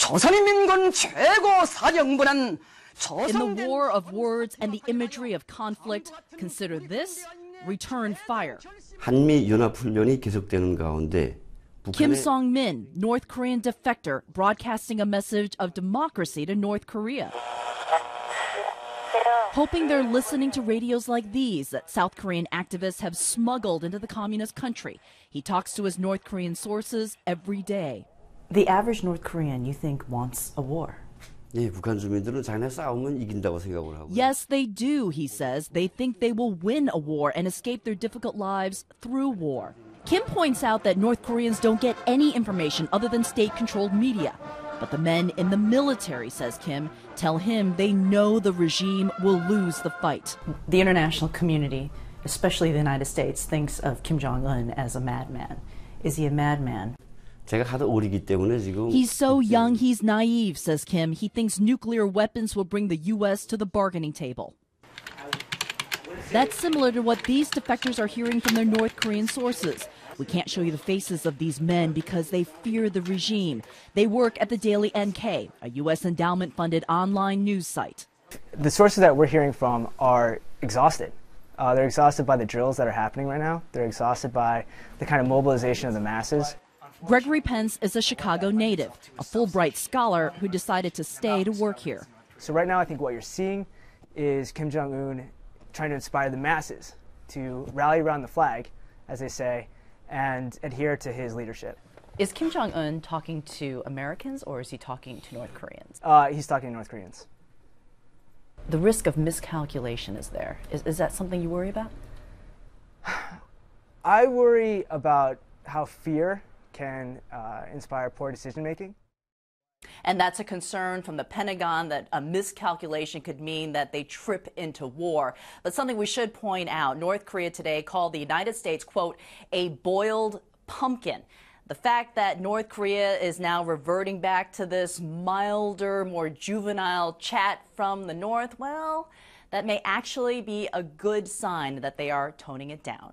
조선인민군 최고 사령부는 In the war of words and the imagery of conflict, consider this return fire. 한미 연합 훈련이 계속되는 가운데 Kim Song-min, North Korean defector, broadcasting a message of democracy to North Korea. Hoping they're listening to radios like these that South Korean activists have smuggled into the communist country. He talks to his North Korean sources every day. The average North Korean, you think, wants a war? 예, 북한 주민들은 자기네 싸우면 이긴다고 생각을 하고. Yes, they do, he says. They think they will win a war and escape their difficult lives through war. Kim points out that North Koreans don't get any information other than state-controlled media. But the men in the military, says Kim, tell him they know the regime will lose the fight. The international community, especially the United States, thinks of Kim Jong-un as a madman. Is he a madman? 제가 하도 어리기 때문에 지금. He's so young, he's naive, says Kim. He thinks nuclear weapons will bring the U.S. to the bargaining table. That's similar to what these defectors are hearing from their North Korean sources. We can't show you the faces of these men because they fear the regime. They work at the Daily NK, a U.S. endowment-funded online news site. The sources that we're hearing from are exhausted. They're exhausted by the drills that are happening right now. They're exhausted by the kind of mobilization of the masses. Gregory Pence is a Chicago native, a Fulbright scholar who decided to stay to work here. So right now I think what you're seeing is Kim Jong-un trying to inspire the masses to rally around the flag, as they say, and adhere to his leadership. Is Kim Jong-un talking to Americans or is he talking to North Koreans? He's talking to North Koreans. The risk of miscalculation is there. Is that something you worry about? I worry about how fear can inspire poor decision-making. And that's a concern from the Pentagon that a miscalculation could mean that they trip into war. But something we should point out, North Korea today called the United States, quote, a boiled pumpkin. The fact that North Korea is now reverting back to this milder, more juvenile chat from the North, well, that may actually be a good sign that they are toning it down.